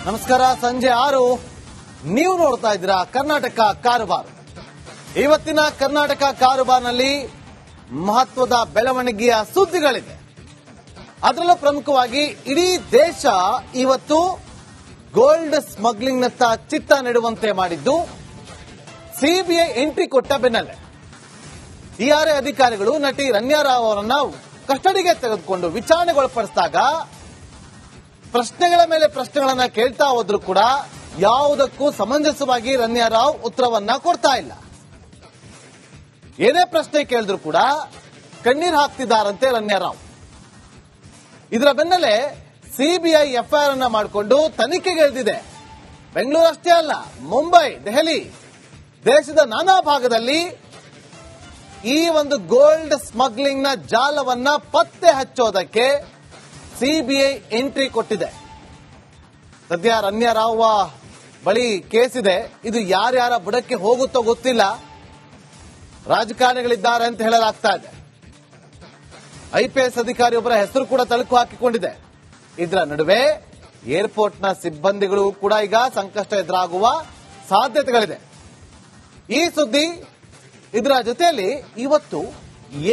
ನಮಸ್ಕಾರ. ಸಂಜೆ 6 ನೀವು ನೋಡ್ತಾ ಇದ್ದೀರಾ ಕರ್ನಾಟಕ ಕಾರುಬಾರು. ಇವತ್ತಿನ ಕರ್ನಾಟಕ ಕಾರುಬಾರ್ನಲ್ಲಿ ಮಹತ್ವದ ಬೆಳವಣಿಗೆಯ ಸುದ್ದಿಗಳಿದೆ. ಅದರಲ್ಲೂ ಪ್ರಮುಖವಾಗಿ ಇಡೀ ದೇಶ ಇವತ್ತು ಗೋಲ್ಡ್ ಸ್ಮಗ್ಲಿಂಗ್ನತ್ತ ಚಿತ್ತ ನೆಡುವಂತೆ ಮಾಡಿದ್ದು ಸಿಬಿಐ ಎಂಟ್ರಿ ಕೊಟ್ಟ ಬೆನ್ನಲ್ಲೇ ಡಿಆರ್ಐ ಅಧಿಕಾರಿಗಳು ನಟಿ ರನ್ಯಾ ರಾವ್ ಅವರನ್ನ ಕಸ್ಟಡಿಗೆ ತೆಗೆದುಕೊಂಡು ವಿಚಾರಣೆಗೊಳಪಡಿಸಿದಾಗ ಪ್ರಶ್ನೆಗಳ ಮೇಲೆ ಪ್ರಶ್ನೆಗಳನ್ನ ಕೇಳ್ತಾ ಹೋದ್ರು ಕೂಡ ಯಾವುದಕ್ಕೂ ಸಮಂಜಸವಾಗಿ ರನ್ಯಾ ರಾವ್ ಉತ್ತರವನ್ನ ಕೊಡ್ತಾ ಇಲ್ಲ. ಏನೇ ಪ್ರಶ್ನೆ ಕೇಳಿದ್ರು ಕೂಡ ಕಣ್ಣೀರು ಹಾಕ್ತಿದ್ದಾರಂತೆ ರನ್ಯಾ ರಾವ್. ಇದರ ಬೆನ್ನಲ್ಲೇ ಸಿಬಿಐ ಎಫ್ಐಆರ್ ಅನ್ನ ಮಾಡಿಕೊಂಡು ತನಿಖೆಗೆ ಇಳಿದಿದೆ. ಬೆಂಗಳೂರು ಅಷ್ಟೇ ಅಲ್ಲ, ಮುಂಬೈ, ದೆಹಲಿ, ದೇಶದ ನಾನಾ ಭಾಗದಲ್ಲಿ ಈ ಒಂದು ಗೋಲ್ಡ್ ಸ್ಮಗ್ಲಿಂಗ್ ನ ಜಾಲವನ್ನ ಪತ್ತೆ ಹಚ್ಚೋದಕ್ಕೆ ಸಿಬಿಐ ಎಂಟ್ರಿ ಕೊಟ್ಟಿದೆ. ಸದ್ಯ ರನ್ಯಾ ರಾವ್ ಬಳಿ ಕೇಸಿದೆ. ಇದು ಯಾರ್ಯಾರ ಬುಡಕ್ಕೆ ಹೋಗುತ್ತೋ ಗೊತ್ತಿಲ್ಲ. ರಾಜಕಾರಣಿಗಳಿದ್ದಾರೆ ಅಂತ ಹೇಳಲಾಗ್ತಾ ಇದೆ. ಐಪಿಎಸ್ ಅಧಿಕಾರಿಯೊಬ್ಬರ ಹೆಸರು ಕೂಡ ತಳುಕು ಹಾಕಿಕೊಂಡಿದೆ. ಇದರ ನಡುವೆ ಏರ್ಪೋರ್ಟ್ನ ಸಿಬ್ಬಂದಿಗಳು ಕೂಡ ಈಗ ಸಂಕಷ್ಟ ಎದುರಾಗುವ ಸಾಧ್ಯತೆಗಳಿದೆ. ಈ ಸುದ್ದಿ ಇದರ ಜೊತೆಯಲ್ಲಿ ಇವತ್ತು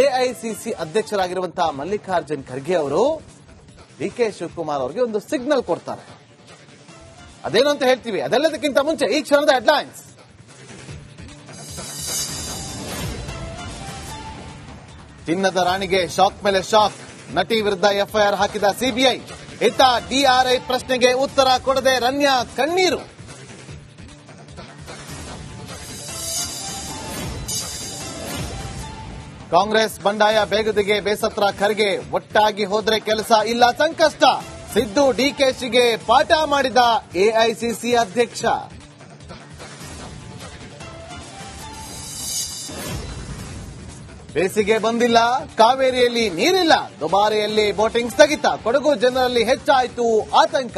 ಎಐಸಿಸಿ ಅಧ್ಯಕ್ಷರಾಗಿರುವಂತಹ ಮಲ್ಲಿಕಾರ್ಜುನ್ ಖರ್ಗೆ ಅವರು ಡಿಕೆ ಶಿವಕುಮಾರ್ ಅವರಿಗೆ ಒಂದು ಸಿಗ್ನಲ್ ಕೊಡ್ತಾರೆ. ಅದೇನು ಅಂತ ಹೇಳ್ತೀವಿ. ಅದೆಲ್ಲದಕ್ಕಿಂತ ಮುಂಚೆ ಈ ಕ್ಷಣದ ಹೆಡ್ಲೈನ್ಸ್. ಚಿನ್ನದ ರಾಣಿಗೆ ಶಾಕ್ ಮೇಲೆ ಶಾಕ್. ನಟಿ ವಿರುದ್ಧ ಎಫ್ಐಆರ್ ಹಾಕಿದ ಸಿಬಿಐ. ಇತ್ತ ಡಿಆರ್ಐ ಪ್ರಶ್ನೆಗೆ ಉತ್ತರ ಕೊಡದೆ ರನ್ಯಾ ಕಣ್ಣೀರು. ಕಾಂಗ್ರೆಸ್ ಬಂಡಾಯ ಬೇಗದಿಗೆ ಬೇಸತ್ರ ಖರ್ಗೆ. ಒಟ್ಟಾಗಿ ಹೋದ್ರೆ ಕೆಲಸ ಇಲ್ಲ ಸಂಕಷ್ಟ. ಸಿದ್ದು ಡಿಕೆಶಿಗೆ ಪಾಠ ಮಾಡಿದ ಎಐಸಿಸಿ ಅಧ್ಯಕ್ಷ. ಬೇಸಿಗೆ ಬಂದಿಲ್ಲ, ಕಾವೇರಿಯಲ್ಲಿ ನೀರಿಲ್ಲ, ದುಬಾರಿಯಲ್ಲಿ ಬೋಟಿಂಗ್ ಸ್ಥಗಿತ. ಕೊಡಗು ಜನರಲ್ಲಿ ಹೆಚ್ಚಾಯಿತು ಆತಂಕ.